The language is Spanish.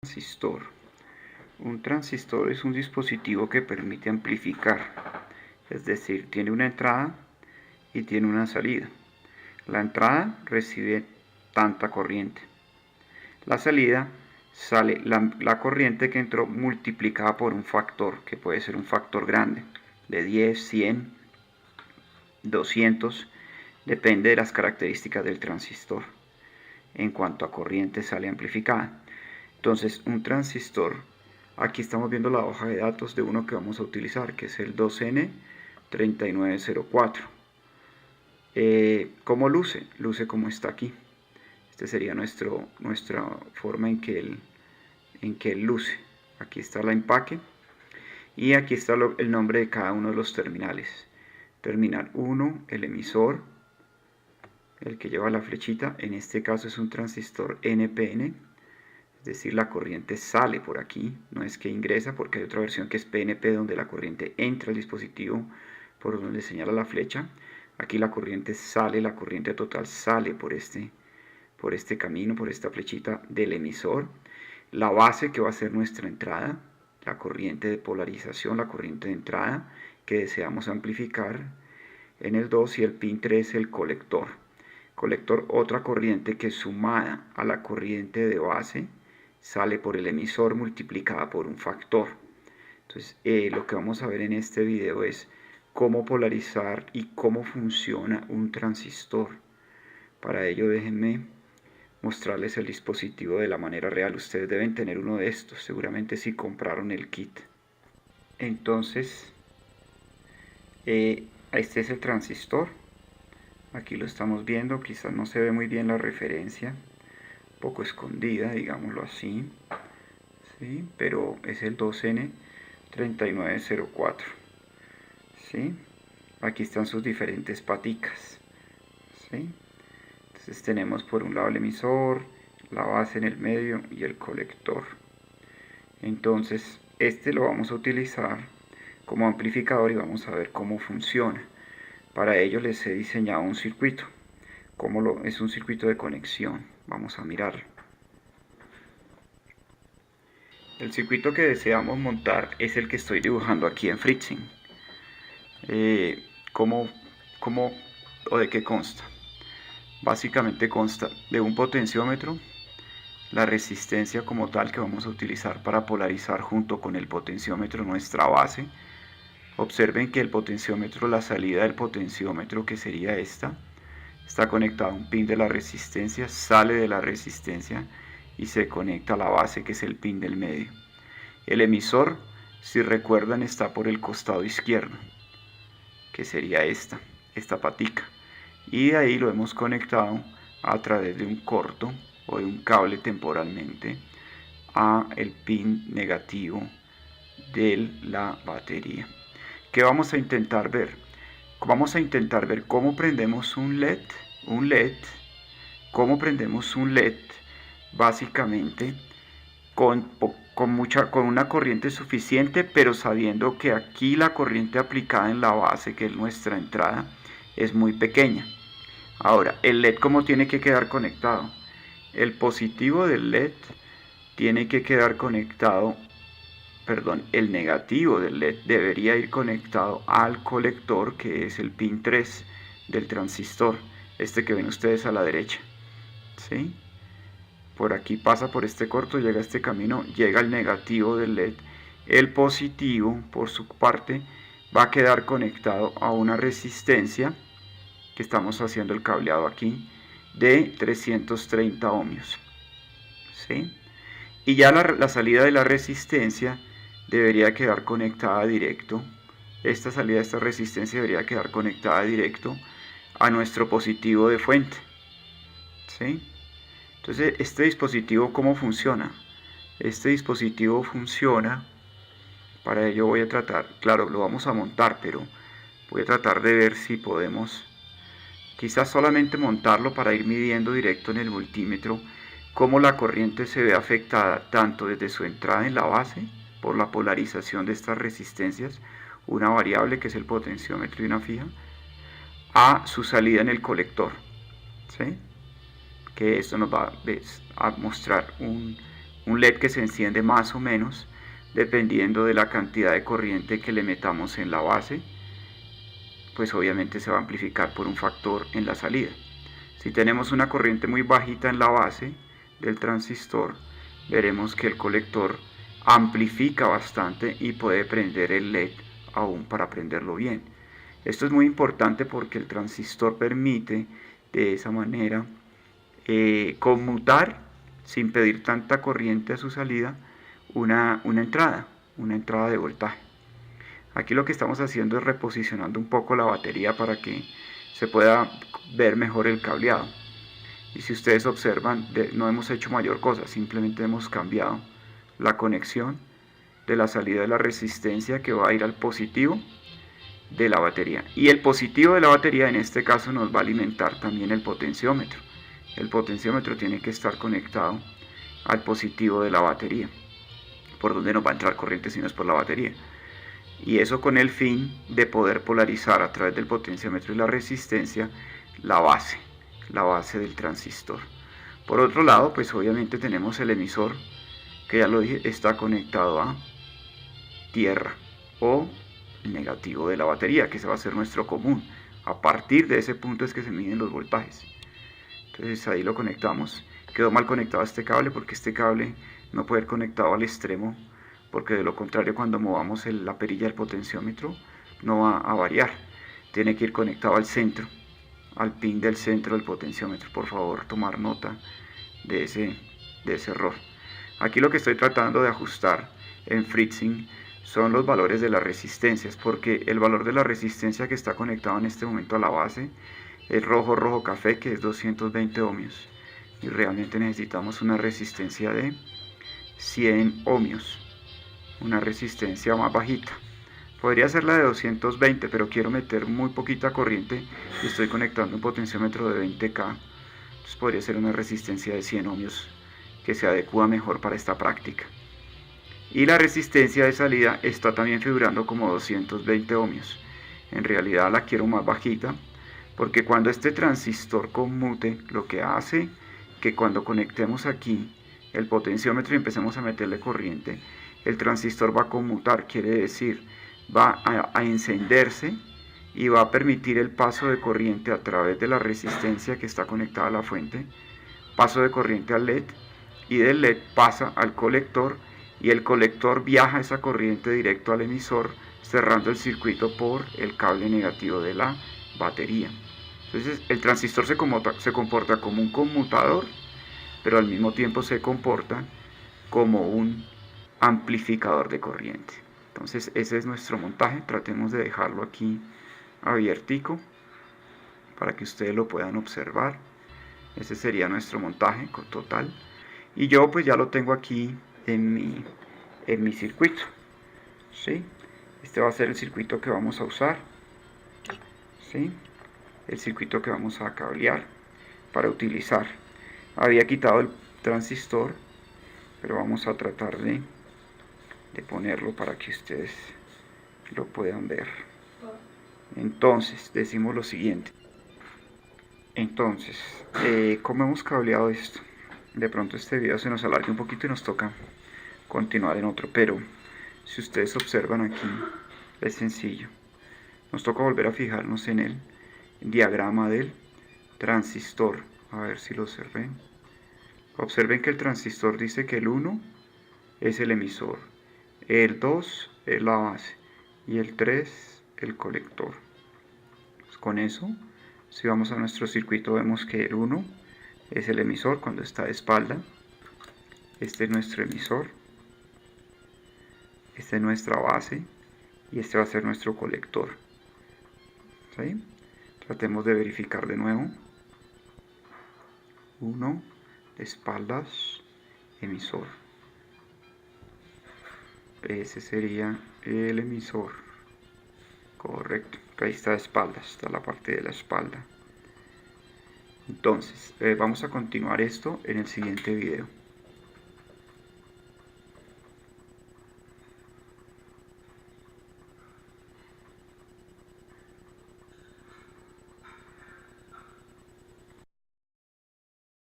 Transistor. Un transistor es un dispositivo que permite amplificar, es decir, tiene una entrada y tiene una salida. La entrada recibe tanta corriente. La salida sale la corriente que entró multiplicada por un factor, que puede ser un factor grande, de 10, 100, 200, depende de las características del transistor. En cuanto a corriente sale amplificada. Entonces, un transistor, aquí estamos viendo la hoja de datos de uno que vamos a utilizar, que es el 2N3904. ¿Cómo luce? Luce como está aquí. Este sería nuestra forma en que él luce. Aquí está el empaque y aquí está el nombre de cada uno de los terminales. Terminal 1, el emisor, el que lleva la flechita, en este caso es un transistor NPN. Es decir, la corriente sale por aquí, no es que ingresa, porque hay otra versión que es PNP donde la corriente entra al dispositivo por donde señala la flecha. Aquí la corriente sale, la corriente total sale por este camino, por esta flechita del emisor. La base que va a ser nuestra entrada, la corriente de polarización, la corriente de entrada que deseamos amplificar en el 2 y el pin 3 el colector. Colector, otra corriente que sumada a la corriente de base sale por el emisor multiplicada por un factor. Entonces, lo que vamos a ver en este video es cómo polarizar y cómo funciona un transistor. Para ello, déjenme mostrarles el dispositivo de la manera real. Ustedes deben tener uno de estos, seguramente si compraron el kit. Entonces, este es el transistor. Aquí lo estamos viendo, quizás no se ve muy bien la referencia, un poco escondida, digámoslo así, ¿sí? Pero es el 2N3904, ¿sí? Aquí están sus diferentes paticas, ¿sí? Entonces tenemos por un lado el emisor, la base en el medio y el colector. Entonces este lo vamos a utilizar como amplificador y vamos a ver cómo funciona. Para ello les he diseñado un circuito. Es un circuito de conexión. Vamos a mirarlo. El circuito que deseamos montar es el que estoy dibujando aquí en Fritzing. ¿Cómo o de qué consta? Básicamente consta de un potenciómetro, la resistencia como tal que vamos a utilizar para polarizar junto con el potenciómetro nuestra base. Observen que el potenciómetro, la salida del potenciómetro, que sería esta, está conectado a un pin de la resistencia, sale de la resistencia y se conecta a la base, que es el pin del medio. El emisor, si recuerdan, está por el costado izquierdo, que sería esta patica. Y de ahí lo hemos conectado a través de un corto o de un cable temporalmente a el pin negativo de la batería. ¿Qué vamos a intentar ver? Vamos a intentar ver cómo prendemos un LED, cómo prendemos un LED básicamente con una corriente suficiente, pero sabiendo que aquí la corriente aplicada en la base, que es nuestra entrada, es muy pequeña. Ahora, el LED, ¿cómo tiene que quedar conectado? El positivo del LED tiene que quedar conectado, el negativo del LED debería ir conectado al colector, que es el pin 3 del transistor, este que ven ustedes a la derecha, ¿sí? Por aquí pasa por este corto, llega a este camino, llega el negativo del LED. El positivo, por su parte, va a quedar conectado a una resistencia, que estamos haciendo el cableado aquí, de 330 ohmios, ¿sí? Y ya la salida de la resistencia debería quedar conectada directo. Esta salida de esta resistencia debería quedar conectada directo a nuestro positivo de fuente, ¿sí? Entonces, este dispositivo, ¿cómo funciona? Este dispositivo funciona, para ello voy a tratar, claro, lo vamos a montar, pero voy a tratar de ver si podemos, quizás solamente montarlo para ir midiendo directo en el multímetro cómo la corriente se ve afectada tanto desde su entrada en la base, por la polarización de estas resistencias, una variable que es el potenciómetro y una fija, a su salida en el colector, ¿sí? Que esto nos va a mostrar un un LED que se enciende más o menos dependiendo de la cantidad de corriente que le metamos en la base, pues obviamente se va a amplificar por un factor en la salida. Si tenemos una corriente muy bajita en la base del transistor, veremos que el colector amplifica bastante y puede prender el LED aún para prenderlo bien. Esto es muy importante porque el transistor permite de esa manera conmutar sin pedir tanta corriente a su salida una entrada de voltaje. Aquí lo que estamos haciendo es reposicionando un poco la batería para que se pueda ver mejor el cableado. Y si ustedes observan, no hemos hecho mayor cosa, simplemente hemos cambiado la conexión de la salida de la resistencia que va a ir al positivo de la batería. Y el positivo de la batería en este caso nos va a alimentar también el potenciómetro. El potenciómetro tiene que estar conectado al positivo de la batería, por donde nos va a entrar corriente si no es por la batería. Y eso con el fin de poder polarizar a través del potenciómetro y la resistencia la base del transistor. Por otro lado, pues obviamente tenemos el emisor, que ya lo dije, está conectado a tierra o negativo de la batería, que ese va a ser nuestro común. A partir de ese punto es que se miden los voltajes. Entonces ahí lo conectamos. Quedó mal conectado este cable porque este cable no puede ir conectado al extremo, porque de lo contrario cuando movamos la perilla del potenciómetro no va a variar. Tiene que ir conectado al centro, al pin del centro del potenciómetro. Por favor, tomar nota de ese error. Aquí lo que estoy tratando de ajustar en FreeSync son los valores de las resistencias, porque el valor de la resistencia que está conectado en este momento a la base es rojo café, que es 220 ohmios, y realmente necesitamos una resistencia de 100 ohmios, una resistencia más bajita. Podría ser la de 220, pero quiero meter muy poquita corriente y estoy conectando un potenciómetro de 20K, entonces podría ser una resistencia de 100 ohmios que se adecua mejor para esta práctica. Y la resistencia de salida está también figurando como 220 ohmios. En realidad la quiero más bajita, porque cuando este transistor conmute, lo que hace que cuando conectemos aquí el potenciómetro y empecemos a meterle corriente, el transistor va a conmutar, quiere decir, va a encenderse y va a permitir el paso de corriente a través de la resistencia que está conectada a la fuente, paso de corriente al LED, y del LED pasa al colector, y el colector viaja esa corriente directo al emisor, cerrando el circuito por el cable negativo de la batería. Entonces el transistor se comporta como un conmutador, pero al mismo tiempo se comporta como un amplificador de corriente. Entonces ese es nuestro montaje. Tratemos de dejarlo aquí abiertico para que ustedes lo puedan observar. Ese sería nuestro montaje total. Y yo pues ya lo tengo aquí en mi circuito, ¿sí? Este va a ser el circuito que vamos a usar, ¿sí? El circuito que vamos a cablear para utilizar. Había quitado el transistor, pero vamos a tratar de ponerlo para que ustedes lo puedan ver. Entonces decimos lo siguiente. Entonces, ¿cómo hemos cableado esto? De pronto este video se nos alarga un poquito y nos toca continuar en otro, pero si ustedes observan aquí es sencillo. Nos toca volver a fijarnos en el diagrama del transistor, a ver si lo observen. Observen que el transistor dice que el 1 es el emisor, el 2 es la base y el 3 el colector. Pues con eso, si vamos a nuestro circuito, vemos que el 1 es el emisor cuando está de espalda. Este es nuestro emisor, esta es nuestra base y este va a ser nuestro colector, ¿sí? Tratemos de verificar de nuevo. 1, espaldas, emisor. Ese sería el emisor, correcto. Ahí está de espaldas, está la parte de la espalda. Entonces, vamos a continuar esto en el siguiente video.